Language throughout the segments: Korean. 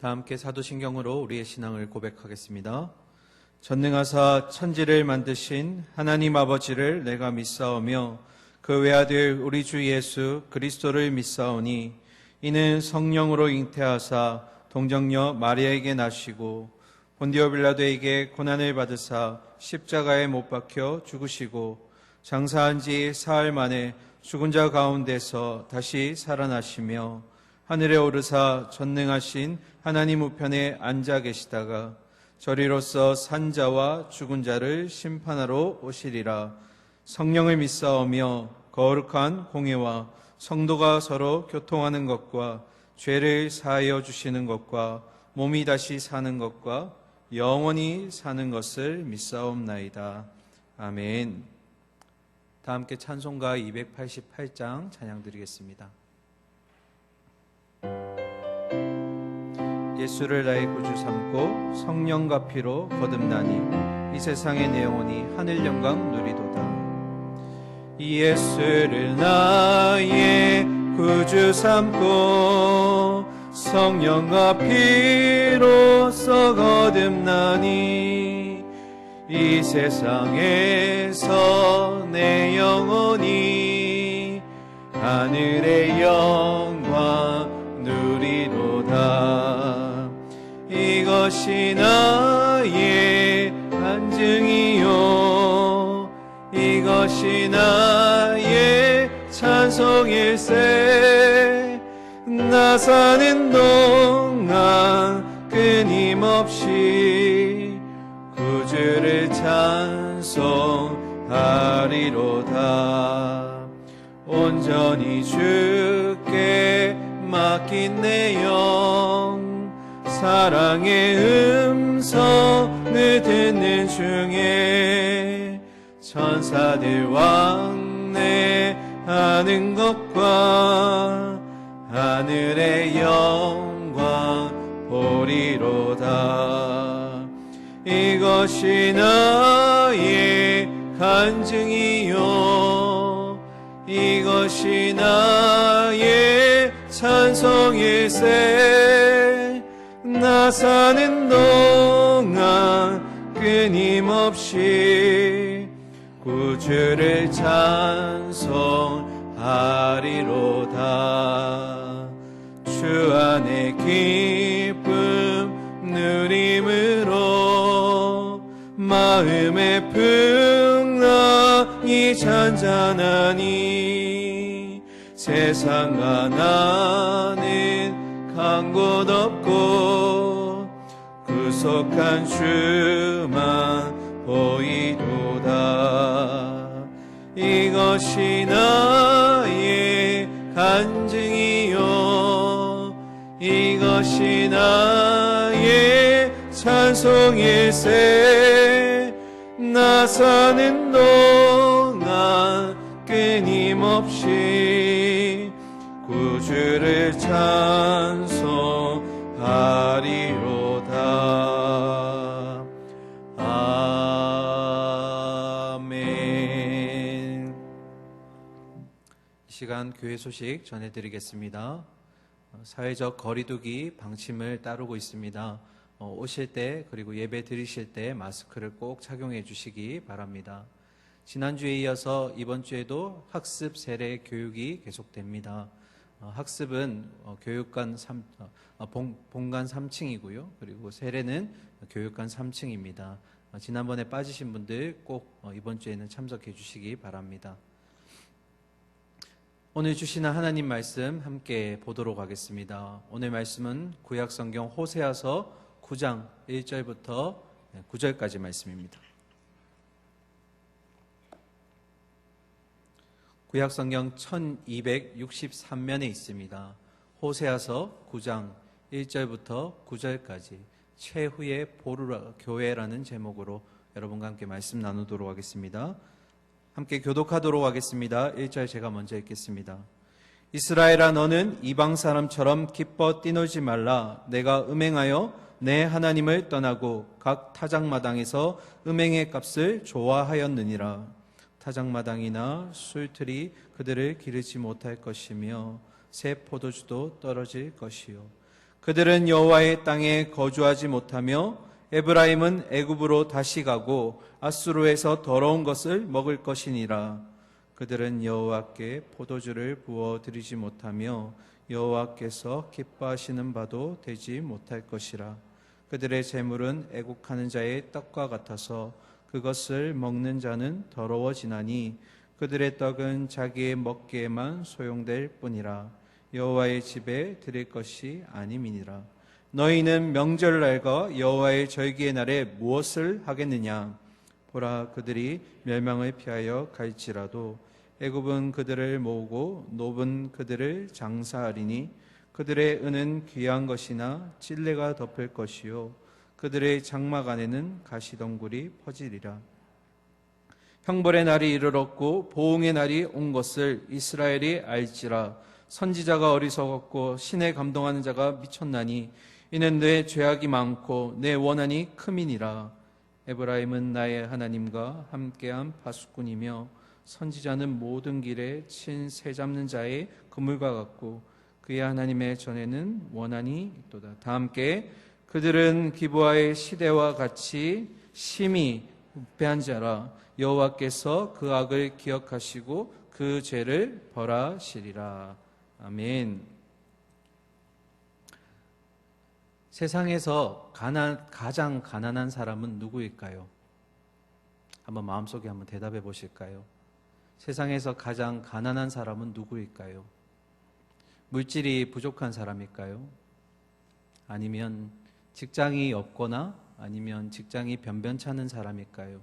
다 함께 사도신경으로 우리의 신앙을 고백하겠습니다. 전능하사 천지를 만드신 하나님 아버지를 내가 믿사오며 그 외아들 우리 주 예수 그리스도를 믿사오니 이는 성령으로 잉태하사 동정녀 마리아에게 나시고 본디오 빌라도에게 고난을 받으사 십자가에 못 박혀 죽으시고 장사한 지 사흘 만에 죽은 자 가운데서 다시 살아나시며 하늘에 오르사 전능하신 하나님 우편에 앉아 계시다가 저리로서 산자와 죽은 자를 심판하러 오시리라. 성령을 믿사오며 거룩한 공예와 성도가 서로 교통하는 것과 죄를 사하여 주시는 것과 몸이 다시 사는 것과 영원히 사는 것을 믿사옵나이다. 아멘. 다 함께 찬송가 288장 찬양 드리겠습니다. 예수를 나의 구주 삼고 성령과 피로 거듭나니 이 세상의 내 영혼이 하늘 영광 누리도다. 이 예수를 나의 구주 삼고 성령과 피로써 거듭나니 이 세상에서 내 영혼이 하늘의 영광 누리도다. 이것이 나의 간증이요 이것이 나의 찬송일세. 나 사는 동안 끊임없이 구주를 찬송하리로다. 온전히 주께 맡긴 내 영 사랑의 음성을 듣는 중에 천사들 왕래하는 것과 하늘의 영광 보리로다. 이것이 나의 간증이요 이것이 나의 찬송일세. 나 사는 동안 끊임없이 구주를 찬송하리로다. 주 안에 기쁨 누림으로 마음의 풍랑이 잔잔하니 세상과 나는 간 곳 없고 구속한 주만 보이도다. 이것이 나의 간증이요 이것이 나의 찬송일세. 나 사는 동안 끊임없이 구주를 찬송하리로다. 아멘. 이 시간 교회 소식 전해드리겠습니다. 사회적 거리두기 방침을 따르고 있습니다. 오실 때 그리고 예배 드리실 때 마스크를 꼭 착용해 주시기 바랍니다. 지난주에 이어서 이번 주에도 학습 세례 교육이 계속됩니다. 학습은 본관 3층이고요. 그리고 세례는 교육관 3층입니다. 지난번에 빠지신 분들 꼭 이번 주에는 참석해 주시기 바랍니다. 오늘 주시는 하나님 말씀 함께 보도록 하겠습니다. 오늘 말씀은 구약성경 호세아서 9장 1절부터 9절까지 말씀입니다. 구약성경 1263면에 있습니다. 호세아서 9장 1절부터 9절까지 최후의 보르라 교회라는 제목으로 여러분과 함께 말씀 나누도록 하겠습니다. 함께 교독하도록 하겠습니다. 1절 제가 먼저 읽겠습니다. 이스라엘아 너는 이방 사람처럼 기뻐 뛰놀지 말라. 내가 음행하여 내 하나님을 떠나고 각 타작마당에서 음행의 값을 좋아하였느니라. 타작마당이나 술틀이 그들을 기르지 못할 것이며 새 포도주도 떨어질 것이요 그들은 여호와의 땅에 거주하지 못하며 에브라임은 애굽으로 다시 가고 아수르에서 더러운 것을 먹을 것이니라. 그들은 여호와께 포도주를 부어 드리지 못하며 여호와께서 기뻐하시는 바도 되지 못할 것이라. 그들의 재물은 애국하는 자의 떡과 같아서 그것을 먹는 자는 더러워지나니 그들의 떡은 자기의 먹기에만 소용될 뿐이라. 여호와의 집에 드릴 것이 아님이니라. 너희는 명절날과 여호와의 절기의 날에 무엇을 하겠느냐? 보라, 그들이 멸망을 피하여 갈지라도 애굽은 그들을 모으고 노은 그들을 장사하리니 그들의 은은 귀한 것이나 찔레가 덮을 것이요 그들의 장막 안에는 가시덩굴이 퍼지리라. 형벌의 날이 이르렀고 보응의 날이 온 것을 이스라엘이 알지라. 선지자가 어리석었고 신에 감동하는 자가 미쳤나니 이는 내 죄악이 많고 내 원한이 크민이라. 에브라임은 나의 하나님과 함께한 파수꾼이며 선지자는 모든 길에 친 새 잡는 자의 그물과 같고 그의 하나님의 전에는 원한이 있도다. 다 함께 그들은 기브아의 시대와 같이 심히 부패한 자라. 여호와께서 그 악을 기억하시고 그 죄를 벌하시리라. 아멘. 세상에서 가장 가난한 사람은 누구일까요? 한번 마음속에 한번 대답해 보실까요? 세상에서 가장 가난한 사람은 누구일까요? 물질이 부족한 사람일까요? 아니면 직장이 없거나 아니면 직장이 변변찮은 사람일까요?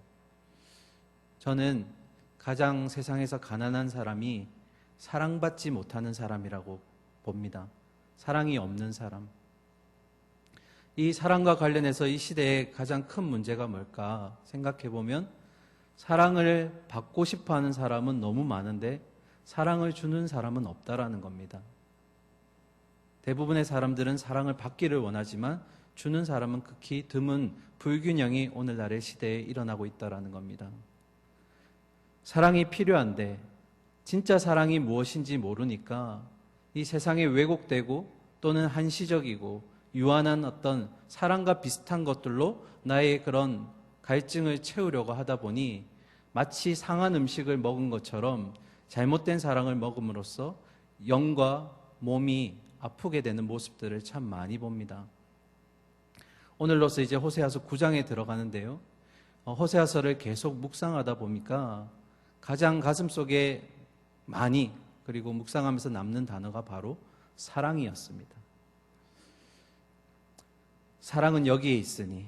저는 가장 세상에서 가난한 사람이 사랑받지 못하는 사람이라고 봅니다. 사랑이 없는 사람. 이 사랑과 관련해서 이 시대의 가장 큰 문제가 뭘까 생각해 보면 사랑을 받고 싶어 하는 사람은 너무 많은데 사랑을 주는 사람은 없다라는 겁니다. 대부분의 사람들은 사랑을 받기를 원하지만 주는 사람은 극히 드문 불균형이 오늘날의 시대에 일어나고 있다라는 겁니다. 사랑이 필요한데 진짜 사랑이 무엇인지 모르니까 이 세상에 왜곡되고 또는 한시적이고 유한한 어떤 사랑과 비슷한 것들로 나의 그런 갈증을 채우려고 하다 보니 마치 상한 음식을 먹은 것처럼 잘못된 사랑을 먹음으로써 영과 몸이 아프게 되는 모습들을 참 많이 봅니다. 오늘로서 이제 호세아서 9장에 들어가는데요. 호세아서를 계속 묵상하다 보니까 가장 가슴속에 많이 그리고 묵상하면서 남는 단어가 바로 사랑이었습니다. 사랑은 여기에 있으니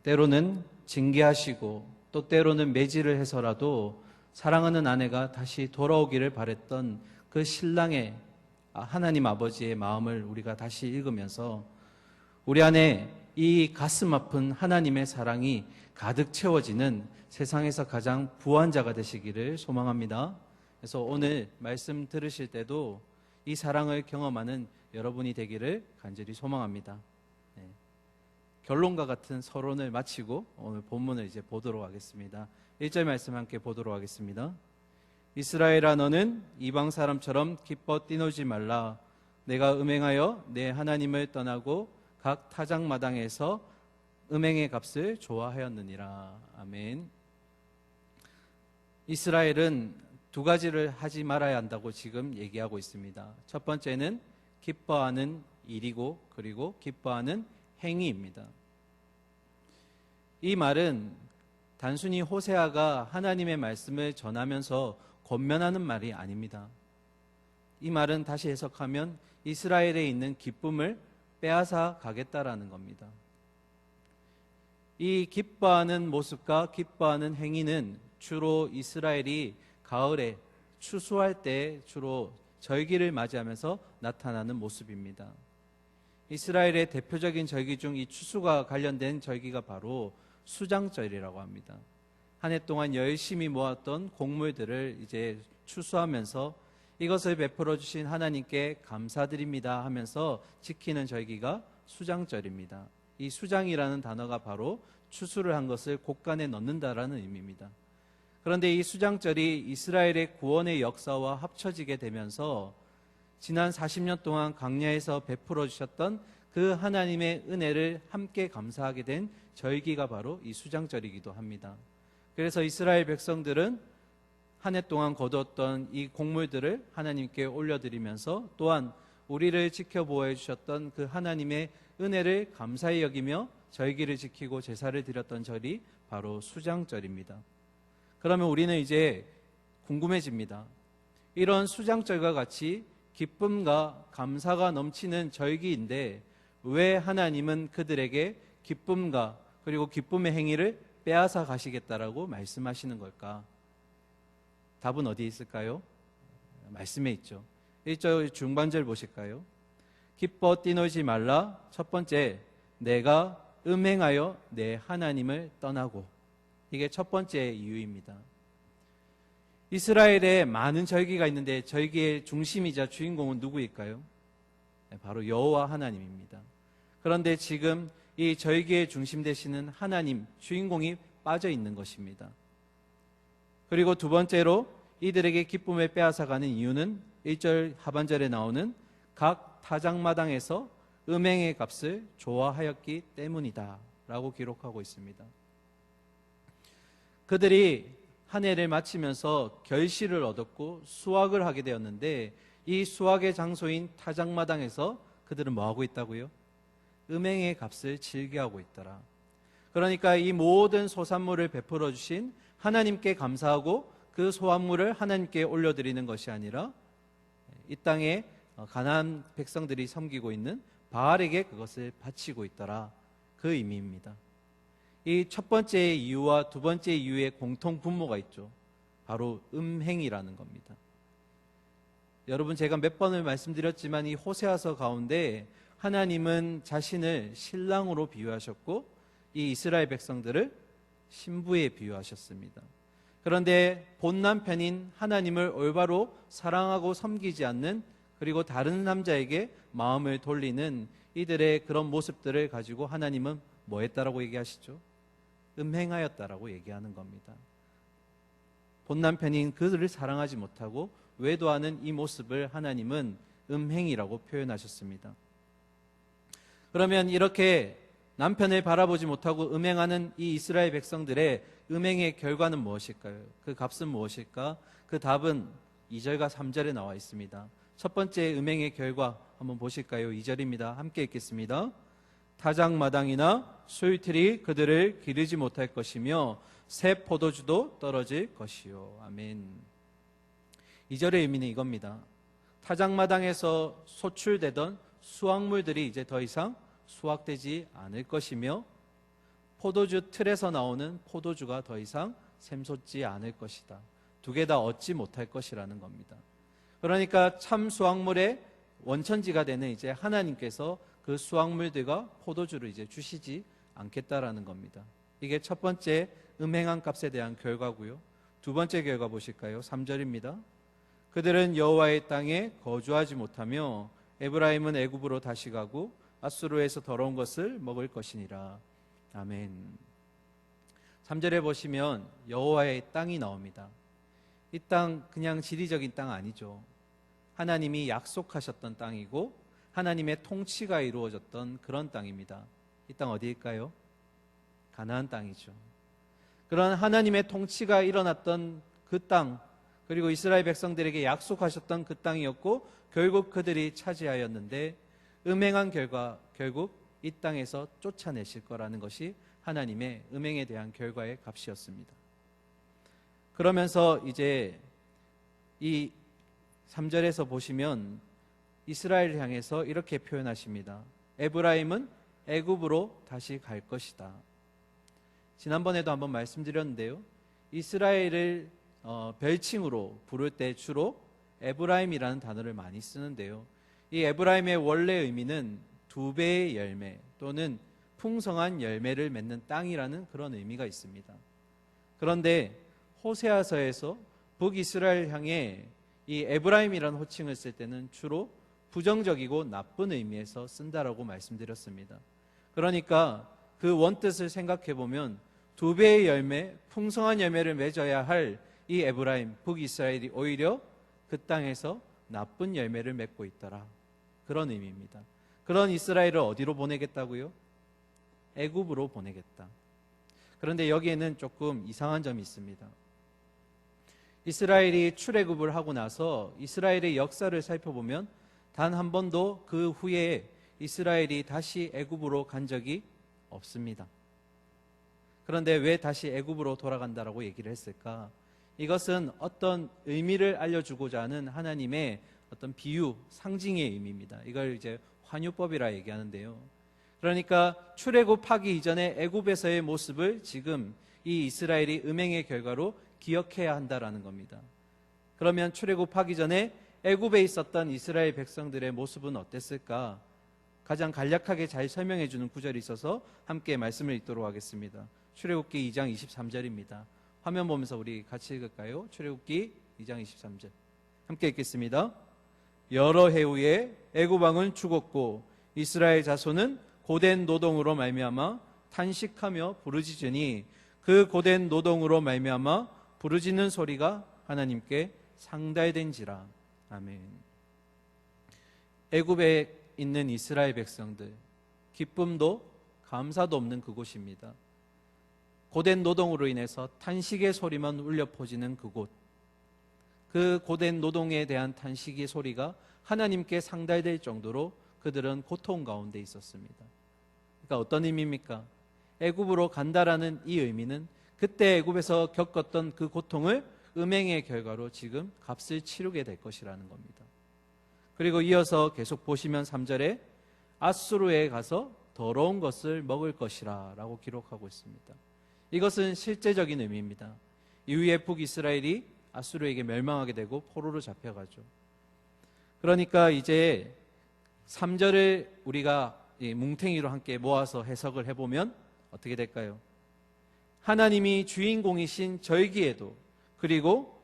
때로는 징계하시고 또 때로는 매질을 해서라도 사랑하는 아내가 다시 돌아오기를 바랬던 그 신랑의 하나님 아버지의 마음을 우리가 다시 읽으면서 우리 안에 이 가슴 아픈 하나님의 사랑이 가득 채워지는 세상에서 가장 부한 자가 되시기를 소망합니다. 그래서 오늘 말씀 들으실 때도 이 사랑을 경험하는 여러분이 되기를 간절히 소망합니다. 네. 결론과 같은 서론을 마치고 오늘 본문을 이제 보도록 하겠습니다. 1절 말씀 함께 보도록 하겠습니다. 이스라엘아, 너는 이방 사람처럼 기뻐 뛰놀지 말라. 내가 음행하여 내 하나님을 떠나고 각 타작마당에서 음행의 값을 좋아하였느니라. 아멘. 이스라엘은 두 가지를 하지 말아야 한다고 지금 얘기하고 있습니다. 첫 번째는 기뻐하는 일이고 그리고 기뻐하는 행위입니다. 이 말은 단순히 호세아가 하나님의 말씀을 전하면서 권면하는 말이 아닙니다. 이 말은 다시 해석하면 이스라엘에 있는 기쁨을 빼앗아 가겠다라는 겁니다. 이 기뻐하는 모습과 기뻐하는 행위는 주로 이스라엘이 가을에 추수할 때 주로 절기를 맞이하면서 나타나는 모습입니다. 이스라엘의 대표적인 절기 중 이 추수가 관련된 절기가 바로 수장절이라고 합니다. 한 해 동안 열심히 모았던 곡물들을 이제 추수하면서 이것을 베풀어 주신 하나님께 감사드립니다 하면서 지키는 절기가 수장절입니다. 이 수장이라는 단어가 바로 추수를 한 것을 곡간에 넣는다라는 의미입니다. 그런데 이 수장절이 이스라엘의 구원의 역사와 합쳐지게 되면서 지난 40년 동안 광야에서 베풀어 주셨던 그 하나님의 은혜를 함께 감사하게 된 절기가 바로 이 수장절이기도 합니다. 그래서 이스라엘 백성들은 한 해 동안 거두었던 이 곡물들을 하나님께 올려드리면서 또한 우리를 지켜보호해 주셨던 그 하나님의 은혜를 감사히 여기며 절기를 지키고 제사를 드렸던 절이 바로 수장절입니다. 그러면 우리는 이제 궁금해집니다. 이런 수장절과 같이 기쁨과 감사가 넘치는 절기인데 왜 하나님은 그들에게 기쁨과 그리고 기쁨의 행위를 빼앗아 가시겠다라고 말씀하시는 걸까? 답은 어디에 있을까요? 말씀에 있죠. 1절 중반절 보실까요? 기뻐 뛰놀지 말라. 첫 번째, 내가 음행하여 내 하나님을 떠나고. 이게 첫 번째 이유입니다. 이스라엘에 많은 절기가 있는데 절기의 중심이자 주인공은 누구일까요? 바로 여호와 하나님입니다. 그런데 지금 이 절기의 중심 되시는 하나님, 주인공이 빠져 있는 것입니다. 그리고 두 번째로 이들에게 기쁨을 빼앗아가는 이유는 1절 하반절에 나오는 각 타작마당에서 음행의 값을 좋아하였기 때문이다 라고 기록하고 있습니다. 그들이 한 해를 마치면서 결실을 얻었고 수확을 하게 되었는데 이 수확의 장소인 타작마당에서 그들은 뭐하고 있다고요? 음행의 값을 즐겨하고 있더라. 그러니까 이 모든 소산물을 베풀어 주신 하나님께 감사하고 그 소환물을 하나님께 올려드리는 것이 아니라 이 땅에 가나안 백성들이 섬기고 있는 바알에게 그것을 바치고 있더라. 그 의미입니다. 이 첫 번째 이유와 두 번째 이유의 공통 분모가 있죠. 바로 음행이라는 겁니다. 여러분, 제가 몇 번을 말씀드렸지만 이 호세아서 가운데 하나님은 자신을 신랑으로 비유하셨고 이 이스라엘 백성들을 신부에 비유하셨습니다. 그런데 본 남편인 하나님을 올바로 사랑하고 섬기지 않는, 그리고 다른 남자에게 마음을 돌리는 이들의 그런 모습들을 가지고 하나님은 뭐 했다라고 얘기하시죠? 음행하였다라고 얘기하는 겁니다. 본 남편인 그들을 사랑하지 못하고 외도하는 이 모습을 하나님은 음행이라고 표현하셨습니다. 그러면 이렇게 남편을 바라보지 못하고 음행하는 이 이스라엘 백성들의 음행의 결과는 무엇일까요? 그 값은 무엇일까? 그 답은 2절과 3절에 나와 있습니다. 첫 번째 음행의 결과 한번 보실까요? 2절입니다. 함께 읽겠습니다. 타작마당이나 술틀이 그들을 기르지 못할 것이며 새 포도주도 떨어질 것이요. 아멘. 2절의 의미는 이겁니다. 타작마당에서 소출되던 수확물들이 이제 더 이상 수확되지 않을 것이며 포도주 틀에서 나오는 포도주가 더 이상 샘솟지 않을 것이다. 두 개 다 얻지 못할 것이라는 겁니다. 그러니까 참 수확물의 원천지가 되는 이제 하나님께서 그 수확물들과 포도주를 이제 주시지 않겠다라는 겁니다. 이게 첫 번째 음행한 값에 대한 결과고요. 두 번째 결과 보실까요? 3절입니다. 그들은 여호와의 땅에 거주하지 못하며 에브라임은 애굽으로 다시 가고 아수르에서 더러운 것을 먹을 것이니라. 아멘. 3절에 보시면 여호와의 땅이 나옵니다. 이 땅 그냥 지리적인 땅 아니죠. 하나님이 약속하셨던 땅이고 하나님의 통치가 이루어졌던 그런 땅입니다. 이 땅 어디일까요? 가나안 땅이죠. 그런 하나님의 통치가 일어났던 그 땅, 그리고 이스라엘 백성들에게 약속하셨던 그 땅이었고 결국 그들이 차지하였는데 음행한 결과 결국 이 땅에서 쫓아내실 거라는 것이 하나님의 음행에 대한 결과의 값이었습니다. 그러면서 이제 이 3절에서 보시면 이스라엘을 향해서 이렇게 표현하십니다. 에브라임은 애굽으로 다시 갈 것이다. 지난번에도 한번 말씀드렸는데요. 이스라엘을 별칭으로 부를 때 주로 에브라임이라는 단어를 많이 쓰는데요. 이 에브라임의 원래 의미는 두 배의 열매 또는 풍성한 열매를 맺는 땅이라는 그런 의미가 있습니다. 그런데 호세아서에서 북이스라엘 향해 이 에브라임이라는 호칭을 쓸 때는 주로 부정적이고 나쁜 의미에서 쓴다라고 말씀드렸습니다. 그러니까 그 원뜻을 생각해 보면 두 배의 열매, 풍성한 열매를 맺어야 할 이 에브라임, 북이스라엘이 오히려 그 땅에서 나쁜 열매를 맺고 있더라. 그런 의미입니다. 그런 이스라엘을 어디로 보내겠다고요? 애굽으로 보내겠다. 그런데 여기에는 조금 이상한 점이 있습니다. 이스라엘이 출애굽을 하고 나서 이스라엘의 역사를 살펴보면 단 한 번도 그 후에 이스라엘이 다시 애굽으로 간 적이 없습니다. 그런데 왜 다시 애굽으로 돌아간다라고 얘기를 했을까? 이것은 어떤 의미를 알려주고자 하는 하나님의 어떤 비유, 상징의 의미입니다. 이걸 이제 환유법이라 얘기하는데요. 그러니까 출애굽하기 이전에 애굽에서의 모습을 지금 이 이스라엘이 음행의 결과로 기억해야 한다라는 겁니다. 그러면 출애굽하기 전에 애굽에 있었던 이스라엘 백성들의 모습은 어땠을까? 가장 간략하게 잘 설명해 주는 구절이 있어서 함께 말씀을 읽도록 하겠습니다. 출애굽기 2장 23절입니다. 화면 보면서 우리 같이 읽을까요? 출애굽기 2장 23절 함께 읽겠습니다. 여러 해 후에 애굽 왕은 죽었고 이스라엘 자손은 고된 노동으로 말미암아 탄식하며 부르짖으니 그 고된 노동으로 말미암아 부르짖는 소리가 하나님께 상달된지라. 아멘. 애굽에 있는 이스라엘 백성들, 기쁨도 감사도 없는 그곳입니다. 고된 노동으로 인해서 탄식의 소리만 울려 퍼지는 그곳, 그 고된 노동에 대한 탄식의 소리가 하나님께 상달될 정도로 그들은 고통 가운데 있었습니다. 그러니까 어떤 의미입니까? 애굽으로 간다라는 이 의미는 그때 애굽에서 겪었던 그 고통을 음행의 결과로 지금 값을 치르게 될 것이라는 겁니다. 그리고 이어서 계속 보시면 3절에 아수르에 가서 더러운 것을 먹을 것이라 라고 기록하고 있습니다. 이것은 실제적인 의미입니다. 이후에 북이스라엘이 아수르에게 멸망하게 되고 포로로 잡혀가죠. 그러니까 이제 3절을 우리가 뭉탱이로 함께 모아서 해석을 해보면 어떻게 될까요? 하나님이 주인공이신 절기에도, 그리고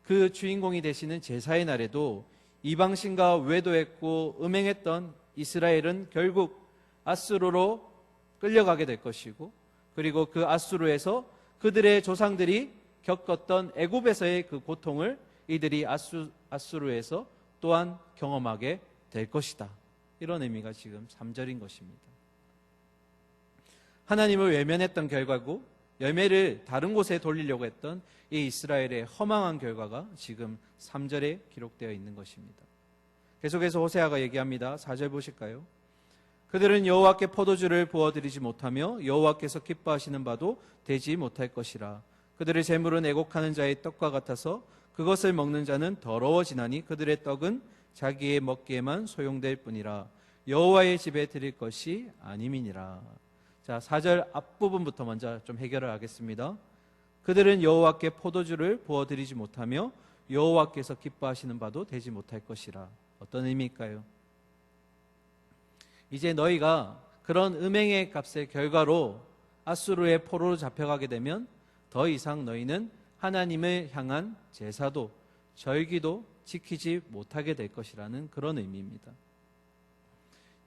그 주인공이 되시는 제사의 날에도 이방신과 외도했고 음행했던 이스라엘은 결국 아수르로 끌려가게 될 것이고, 그리고 그 아수르에서 그들의 조상들이 겪었던 애굽에서의 그 고통을 이들이 아수르에서 또한 경험하게 될 것이다. 이런 의미가 지금 3절인 것입니다. 하나님을 외면했던 결과고 열매를 다른 곳에 돌리려고 했던 이 이스라엘의 허망한 결과가 지금 3절에 기록되어 있는 것입니다. 계속해서 호세아가 얘기합니다. 4절 보실까요? 그들은 여호와께 포도주를 부어드리지 못하며 여호와께서 기뻐하시는 바도 되지 못할 것이라. 그들의 재물은 애곡하는 자의 떡과 같아서 그것을 먹는 자는 더러워지나니 그들의 떡은 자기의 먹기에만 소용될 뿐이라. 여호와의 집에 드릴 것이 아님이니라. 자, 4절 앞부분부터 먼저 좀 해결을 하겠습니다. 그들은 여호와께 포도주를 부어드리지 못하며 여호와께서 기뻐하시는 바도 되지 못할 것이라. 어떤 의미일까요? 이제 너희가 그런 음행의 값의 결과로 아수르의 포로로 잡혀가게 되면 더 이상 너희는 하나님을 향한 제사도 절기도 지키지 못하게 될 것이라는 그런 의미입니다.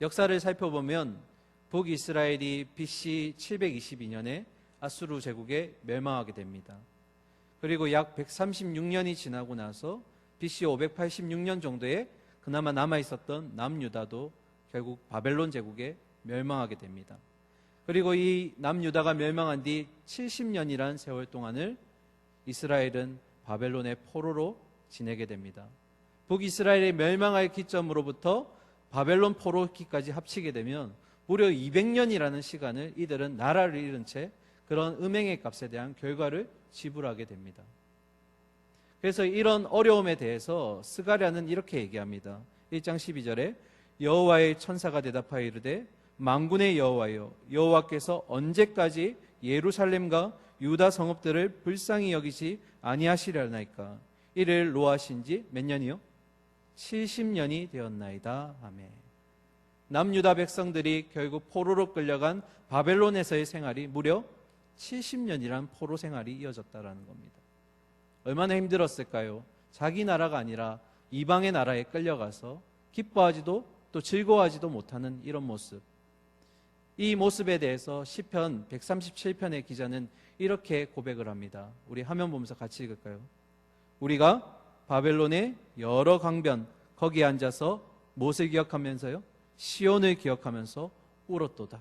역사를 살펴보면 북이스라엘이 BC 722년에 아수르 제국에 멸망하게 됩니다. 그리고 약 136년이 지나고 나서 BC 586년 정도에 그나마 남아있었던 남유다도 결국 바벨론 제국에 멸망하게 됩니다. 그리고 이 남유다가 멸망한 뒤 70년이란 세월 동안을 이스라엘은 바벨론의 포로로 지내게 됩니다. 북이스라엘이 멸망할 기점으로부터 바벨론 포로기까지 합치게 되면 무려 200년이라는 시간을 이들은 나라를 잃은 채 그런 음행의 값에 대한 결과를 지불하게 됩니다. 그래서 이런 어려움에 대해서 스가랴는 이렇게 얘기합니다. 1장 12절에 여호와의 천사가 대답하여 이르되 만군의 여호와여, 여호와께서 언제까지 예루살렘과 유다 성읍들을 불쌍히 여기지 아니하시려나이까. 이를 노하신 지 몇 년이요? 70년이 되었나이다. 아멘. 남유다 백성들이 결국 포로로 끌려간 바벨론에서의 생활이 무려 70년이란 포로 생활이 이어졌다라는 겁니다. 얼마나 힘들었을까요? 자기 나라가 아니라 이방의 나라에 끌려가서 기뻐하지도 또 즐거워하지도 못하는 이런 모습. 이 모습에 대해서 시편 137편의 기자는 이렇게 고백을 합니다. 우리 화면 보면서 같이 읽을까요? 우리가 바벨론의 여러 강변 거기에 앉아서 무엇을 기억하면서요? 시온을 기억하면서 울었도다.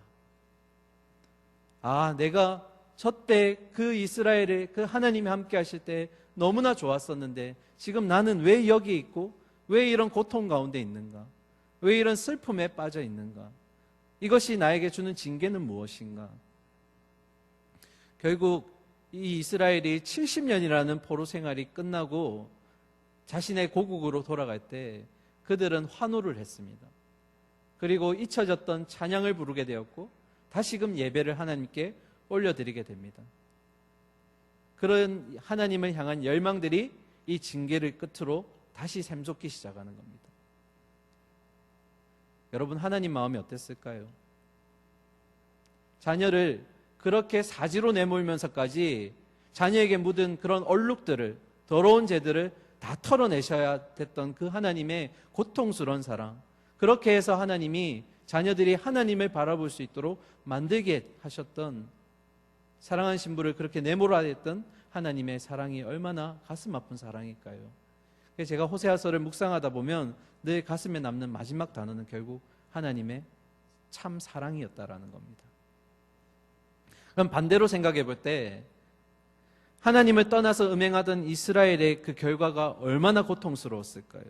아, 내가 저때 그 이스라엘을 그 하나님이 함께 하실 때 너무나 좋았었는데 지금 나는 왜 여기 있고 왜 이런 고통 가운데 있는가? 왜 이런 슬픔에 빠져 있는가? 이것이 나에게 주는 징계는 무엇인가? 결국 이 이스라엘이 70년이라는 포로 생활이 끝나고 자신의 고국으로 돌아갈 때 그들은 환호를 했습니다. 그리고 잊혀졌던 찬양을 부르게 되었고 다시금 예배를 하나님께 올려드리게 됩니다. 그런 하나님을 향한 열망들이 이 징계를 끝으로 다시 샘솟기 시작하는 겁니다. 여러분, 하나님 마음이 어땠을까요? 자녀를 그렇게 사지로 내몰면서까지 자녀에게 묻은 그런 얼룩들을, 더러운 죄들을 다 털어내셔야 됐던 그 하나님의 고통스러운 사랑, 그렇게 해서 하나님이 자녀들이 하나님을 바라볼 수 있도록 만들게 하셨던, 사랑하는 신부를 그렇게 내몰아야 했던 하나님의 사랑이 얼마나 가슴 아픈 사랑일까요? 그래서 제가 호세아서를 묵상하다 보면 늘 가슴에 남는 마지막 단어는 결국 하나님의 참 사랑이었다라는 겁니다. 그럼 반대로 생각해 볼 때 하나님을 떠나서 음행하던 이스라엘의 그 결과가 얼마나 고통스러웠을까요?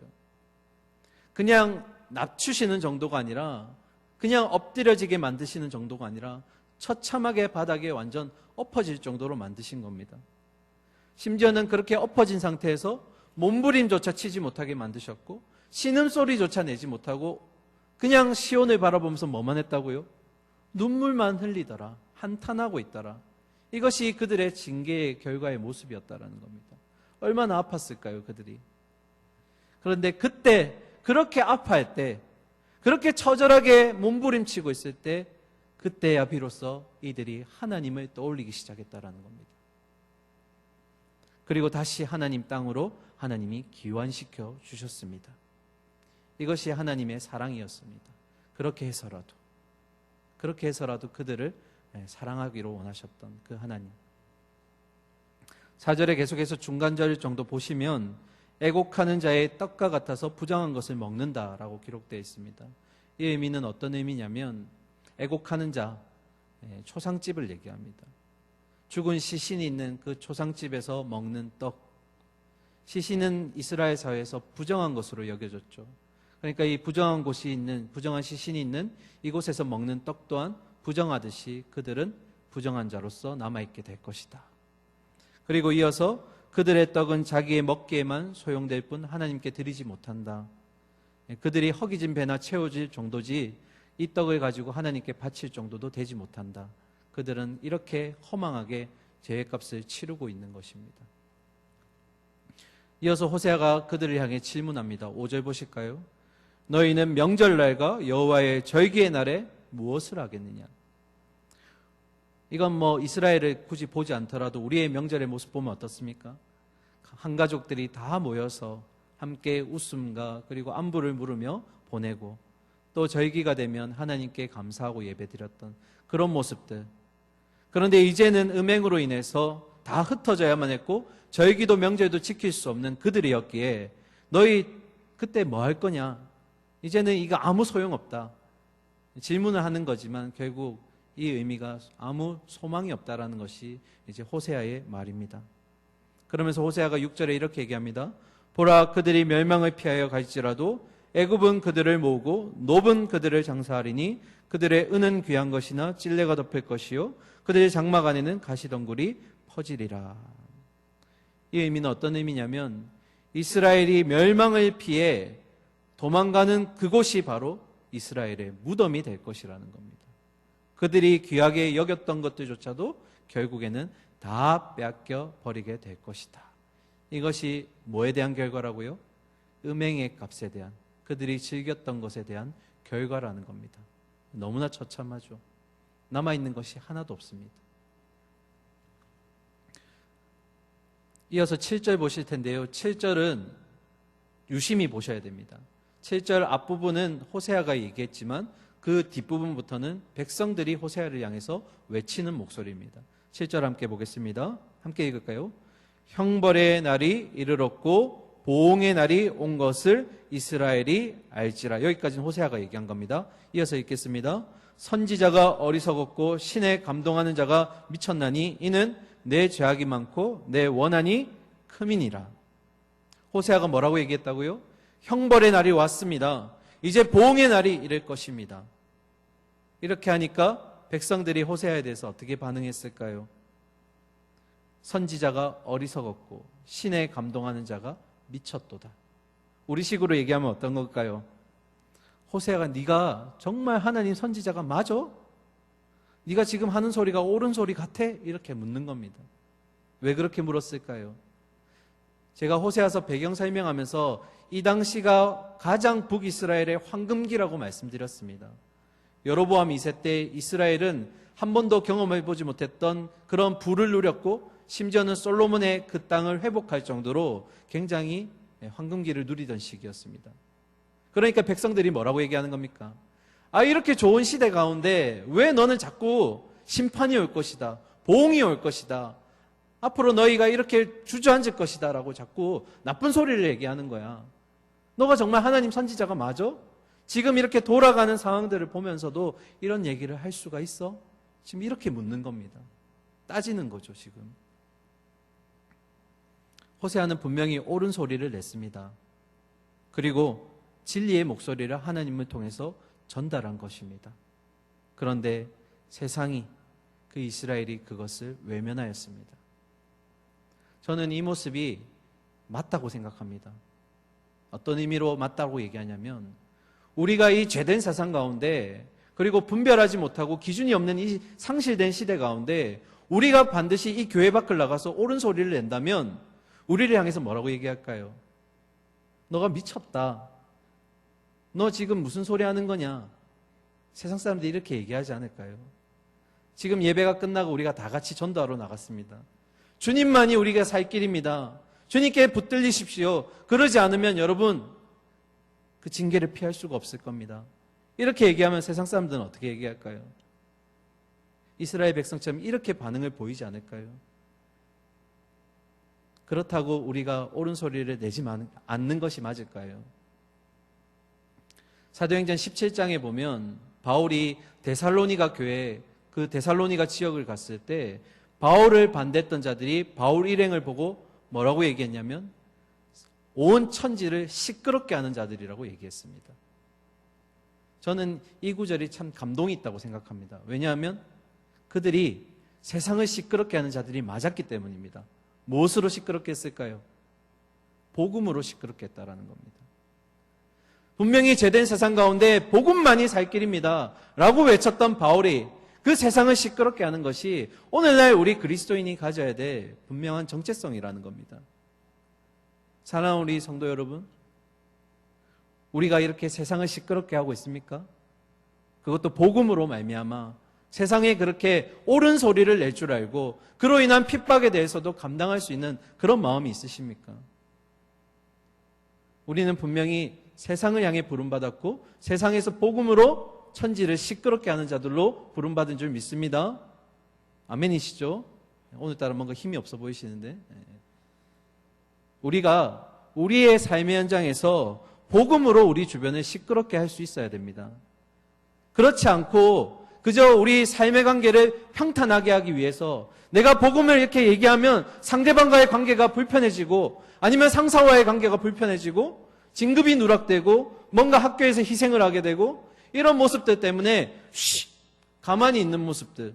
그냥 낮추시는 정도가 아니라, 그냥 엎드려지게 만드시는 정도가 아니라 처참하게 바닥에 완전 엎어질 정도로 만드신 겁니다. 심지어는 그렇게 엎어진 상태에서 몸부림조차 치지 못하게 만드셨고 신음소리조차 내지 못하고 그냥 시온을 바라보면서 뭐만 했다고요? 눈물만 흘리더라, 한탄하고 있더라. 이것이 그들의 징계의 결과의 모습이었다라는 겁니다. 얼마나 아팠을까요, 그들이? 그런데 그때 그렇게 아파할 때, 그렇게 처절하게 몸부림치고 있을 때, 그때야 비로소 이들이 하나님을 떠올리기 시작했다라는 겁니다. 그리고 다시 하나님 땅으로 하나님이 귀환시켜 주셨습니다. 이것이 하나님의 사랑이었습니다. 그렇게 해서라도 그들을 사랑하기로 원하셨던 그 하나님. 4절에 계속해서 중간절 정도 보시면 애곡하는 자의 떡과 같아서 부정한 것을 먹는다라고 기록되어 있습니다. 이 의미는 어떤 의미냐면 애곡하는 자, 초상집을 얘기합니다. 죽은 시신이 있는 그 초상집에서 먹는 떡. 시신은 이스라엘 사회에서 부정한 것으로 여겨졌죠. 그러니까 이 부정한 시신이 있는 이곳에서 먹는 떡 또한 부정하듯이 그들은 부정한 자로서 남아있게 될 것이다. 그리고 이어서 그들의 떡은 자기의 먹기에만 소용될 뿐 하나님께 드리지 못한다. 그들이 허기진 배나 채워질 정도지 이 떡을 가지고 하나님께 바칠 정도도 되지 못한다. 그들은 이렇게 허망하게 죄값을 치르고 있는 것입니다. 이어서 호세아가 그들을 향해 질문합니다. 5절 보실까요? 너희는 명절날과 여호와의 절기의 날에 무엇을 하겠느냐? 이건 이스라엘을 굳이 보지 않더라도 우리의 명절의 모습 보면 어떻습니까? 한 가족들이 다 모여서 함께 웃음과 그리고 안부를 물으며 보내고 또 절기가 되면 하나님께 감사하고 예배드렸던 그런 모습들. 그런데 이제는 음행으로 인해서 다 흩어져야만 했고 절기도 명절도 지킬 수 없는 그들이었기에 너희 그때 뭐 할 거냐? 이제는 이거 아무 소용없다. 질문을 하는 거지만 결국 이 의미가 아무 소망이 없다라는 것이 이제 호세아의 말입니다. 그러면서 호세아가 6절에 이렇게 얘기합니다. 보라, 그들이 멸망을 피하여 갈지라도 애굽은 그들을 모으고 노은 그들을 장사하리니 그들의 은은 귀한 것이나 찔레가 덮일 것이요 그들의 장막 안에는 가시덩굴이 퍼지리라. 이 의미는 어떤 의미냐면 이스라엘이 멸망을 피해 도망가는 그곳이 바로 이스라엘의 무덤이 될 것이라는 겁니다. 그들이 귀하게 여겼던 것들조차도 결국에는 다 빼앗겨 버리게 될 것이다. 이것이 뭐에 대한 결과라고요? 음행의 값에 대한, 그들이 즐겼던 것에 대한 결과라는 겁니다. 너무나 처참하죠. 남아있는 것이 하나도 없습니다. 이어서 7절 보실 텐데요. 7절은 유심히 보셔야 됩니다. 7절 앞부분은 호세아가 얘기했지만 그 뒷부분부터는 백성들이 호세아를 향해서 외치는 목소리입니다. 7절 함께 보겠습니다. 함께 읽을까요? 형벌의 날이 이르렀고 보응의 날이 온 것을 이스라엘이 알지라. 여기까지는 호세아가 얘기한 겁니다. 이어서 읽겠습니다. 선지자가 어리석었고 신에 감동하는 자가 미쳤나니 이는 내 죄악이 많고 내 원한이 크민이라. 호세아가 뭐라고 얘기했다고요? 형벌의 날이 왔습니다. 이제 보응의 날이 이를 것입니다. 이렇게 하니까 백성들이 호세아에 대해서 어떻게 반응했을까요? 선지자가 어리석었고 신에 감동하는 자가 미쳤도다. 우리식으로 얘기하면 어떤 걸까요? 호세아가 네가 정말 하나님 선지자가 맞아? 네가 지금 하는 소리가 옳은 소리 같아? 이렇게 묻는 겁니다. 왜 그렇게 물었을까요? 제가 호세아서 배경 설명하면서 이 당시가 가장 북이스라엘의 황금기라고 말씀드렸습니다. 여로보암 2세 때 이스라엘은 한 번도 경험해보지 못했던 그런 부를 누렸고 심지어는 솔로몬의 그 땅을 회복할 정도로 굉장히 황금기를 누리던 시기였습니다. 그러니까 백성들이 뭐라고 얘기하는 겁니까? 이렇게 좋은 시대 가운데 왜 너는 자꾸 심판이 올 것이다, 보응이 올 것이다, 앞으로 너희가 이렇게 주저앉을 것이다 라고 자꾸 나쁜 소리를 얘기하는 거야. 너가 정말 하나님 선지자가 맞아? 지금 이렇게 돌아가는 상황들을 보면서도 이런 얘기를 할 수가 있어? 지금 이렇게 묻는 겁니다. 따지는 거죠, 지금. 호세아는 분명히 옳은 소리를 냈습니다. 그리고 진리의 목소리를 하나님을 통해서 전달한 것입니다. 그런데 세상이, 그 이스라엘이 그것을 외면하였습니다. 저는 이 모습이 맞다고 생각합니다. 어떤 의미로 맞다고 얘기하냐면 우리가 이 죄된 세상 가운데 그리고 분별하지 못하고 기준이 없는 이 상실된 시대 가운데 우리가 반드시 이 교회 밖을 나가서 옳은 소리를 낸다면 우리를 향해서 뭐라고 얘기할까요? 너가 미쳤다. 너 지금 무슨 소리 하는 거냐? 세상 사람들이 이렇게 얘기하지 않을까요? 지금 예배가 끝나고 우리가 다 같이 전도하러 나갔습니다. 주님만이 우리가 살 길입니다. 주님께 붙들리십시오. 그러지 않으면 여러분 그 징계를 피할 수가 없을 겁니다. 이렇게 얘기하면 세상 사람들은 어떻게 얘기할까요? 이스라엘 백성처럼 이렇게 반응을 보이지 않을까요? 그렇다고 우리가 옳은 소리를 내지 않는 것이 맞을까요? 사도행전 17장에 보면 바울이 데살로니가 교회, 그 데살로니가 지역을 갔을 때 바울을 반대했던 자들이 바울 일행을 보고 뭐라고 얘기했냐면 온 천지를 시끄럽게 하는 자들이라고 얘기했습니다. 저는 이 구절이 참 감동이 있다고 생각합니다. 왜냐하면 그들이 세상을 시끄럽게 하는 자들이 맞았기 때문입니다. 무엇으로 시끄럽게 했을까요? 복음으로 시끄럽게 했다라는 겁니다. 분명히 죄된 세상 가운데 복음만이 살 길입니다 라고 외쳤던 바울이 그 세상을 시끄럽게 하는 것이 오늘날 우리 그리스도인이 가져야 될 분명한 정체성이라는 겁니다. 사랑하는 우리 성도 여러분, 우리가 이렇게 세상을 시끄럽게 하고 있습니까? 그것도 복음으로 말미암아 세상에 그렇게 옳은 소리를 낼 줄 알고 그로 인한 핍박에 대해서도 감당할 수 있는 그런 마음이 있으십니까? 우리는 분명히 세상을 향해 부름받았고 세상에서 복음으로 천지를 시끄럽게 하는 자들로 부름받은 줄 믿습니다. 아멘이시죠? 오늘따라 뭔가 힘이 없어 보이시는데 우리가 우리의 삶의 현장에서 복음으로 우리 주변을 시끄럽게 할 수 있어야 됩니다. 그렇지 않고 그저 우리 삶의 관계를 평탄하게 하기 위해서 내가 복음을 이렇게 얘기하면 상대방과의 관계가 불편해지고 아니면 상사와의 관계가 불편해지고 진급이 누락되고 뭔가 학교에서 희생을 하게 되고 이런 모습들 때문에 가만히 있는 모습들,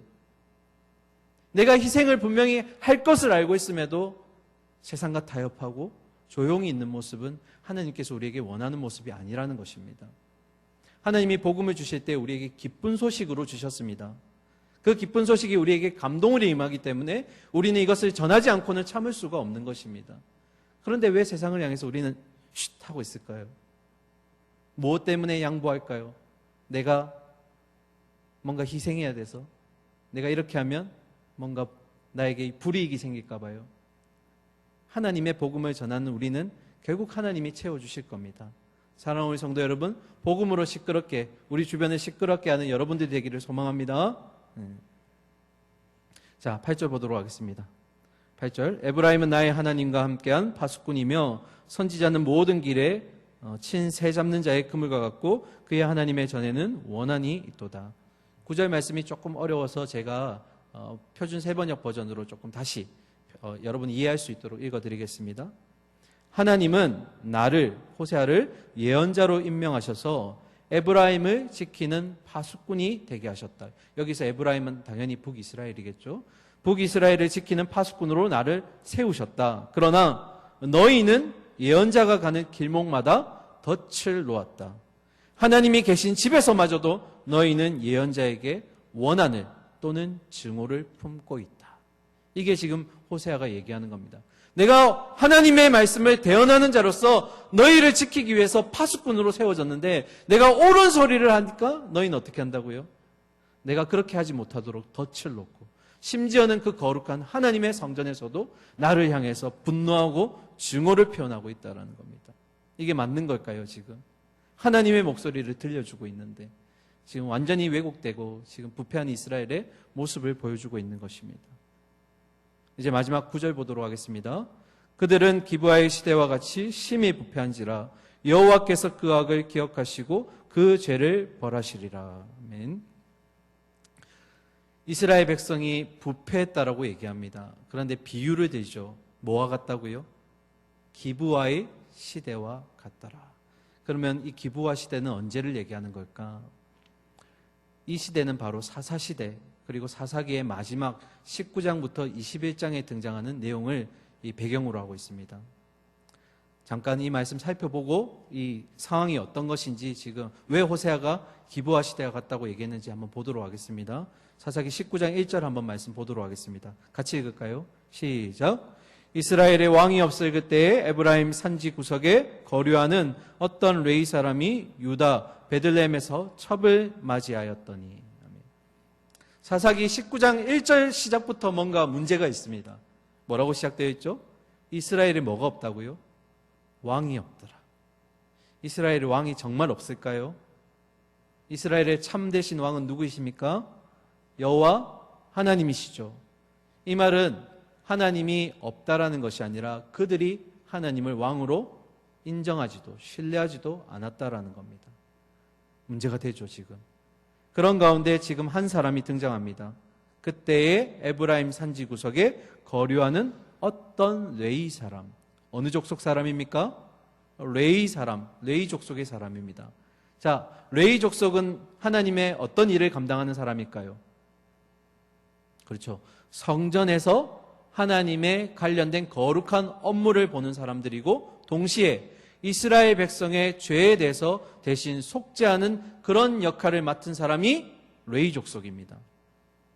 내가 희생을 분명히 할 것을 알고 있음에도 세상과 타협하고 조용히 있는 모습은 하나님께서 우리에게 원하는 모습이 아니라는 것입니다. 하나님이 복음을 주실 때 우리에게 기쁜 소식으로 주셨습니다. 그 기쁜 소식이 우리에게 감동으로 임하기 때문에 우리는 이것을 전하지 않고는 참을 수가 없는 것입니다. 그런데 왜 세상을 향해서 우리는 쉿 하고 있을까요? 무엇 때문에 양보할까요? 내가 뭔가 희생해야 돼서, 내가 이렇게 하면 뭔가 나에게 불이익이 생길까 봐요. 하나님의 복음을 전하는 우리는 결국 하나님이 채워주실 겁니다. 사랑하는 우리 성도 여러분, 복음으로 시끄럽게, 우리 주변을 시끄럽게 하는 여러분들이 되기를 소망합니다. 자, 8절 보도록 하겠습니다. 8절 에브라임은 나의 하나님과 함께한 파수꾼이며 선지자는 모든 길에 친 새 잡는 자의 그물과 같고 그의 하나님의 전에는 원한이 있도다. 9절 말씀이 조금 어려워서 제가 표준 세번역 버전으로 조금 다시 여러분이 이해할 수 있도록 읽어드리겠습니다. 하나님은 나를 호세아를 예언자로 임명하셔서 에브라임을 지키는 파수꾼이 되게 하셨다. 여기서 에브라임은 당연히 북이스라엘이겠죠. 북이스라엘을 지키는 파수꾼으로 나를 세우셨다. 그러나 너희는 예언자가 가는 길목마다 덫을 놓았다. 하나님이 계신 집에서마저도 너희는 예언자에게 원한을 또는 증오를 품고 있다. 이게 지금 호세아가 얘기하는 겁니다. 내가 하나님의 말씀을 대언하는 자로서 너희를 지키기 위해서 파수꾼으로 세워졌는데 내가 옳은 소리를 하니까 너희는 어떻게 한다고요? 내가 그렇게 하지 못하도록 덫을 놓고 심지어는 그 거룩한 하나님의 성전에서도 나를 향해서 분노하고 증오를 표현하고 있다는 겁니다. 이게 맞는 걸까요, 지금? 하나님의 목소리를 들려주고 있는데 지금 완전히 왜곡되고 지금 부패한 이스라엘의 모습을 보여주고 있는 것입니다. 이제 마지막 9절 보도록 하겠습니다. 그들은 기브아의 시대와 같이 심히 부패한지라 여호와께서 그 악을 기억하시고 그 죄를 벌하시리라. 아멘. 이스라엘 백성이 부패했다라고 얘기합니다. 그런데 비유를 들죠. 뭐와 같다고요? 기브아의 시대와 같더라. 그러면 이 기브아 시대는 언제를 얘기하는 걸까? 이 시대는 바로 사사시대, 그리고 사사기의 마지막 19장부터 21장에 등장하는 내용을 이 배경으로 하고 있습니다. 잠깐 이 말씀 살펴보고 이 상황이 어떤 것인지, 지금 왜 호세아가 기브아 시대와 같다고 얘기했는지 한번 보도록 하겠습니다. 사사기 19장 1절 한번 말씀 보도록 하겠습니다. 같이 읽을까요? 시작. 이스라엘의 왕이 없을 그때에 에브라임 산지 구석에 거류하는 어떤 레위 사람이 유다 베들레헴에서 첩을 맞이하였더니. 사사기 19장 1절 시작부터 뭔가 문제가 있습니다. 뭐라고 시작되어 있죠? 이스라엘에 뭐가 없다고요? 왕이 없더라. 이스라엘의 왕이 정말 없을까요? 이스라엘의 참되신 왕은 누구이십니까? 여호와 하나님이시죠. 이 말은 하나님이 없다라는 것이 아니라 그들이 하나님을 왕으로 인정하지도 신뢰하지도 않았다라는 겁니다. 문제가 되죠, 지금. 그런 가운데 지금 한 사람이 등장합니다. 그때의 에브라임 산지 구석에 거류하는 어떤 레위 사람. 어느 족속 사람입니까? 레위 사람, 레위 족속의 사람입니다. 자, 레위 족속은 하나님의 어떤 일을 감당하는 사람일까요? 그렇죠. 성전에서 하나님의 관련된 거룩한 업무를 보는 사람들이고, 동시에 이스라엘 백성의 죄에 대해서 대신 속죄하는 그런 역할을 맡은 사람이 레위 족속입니다.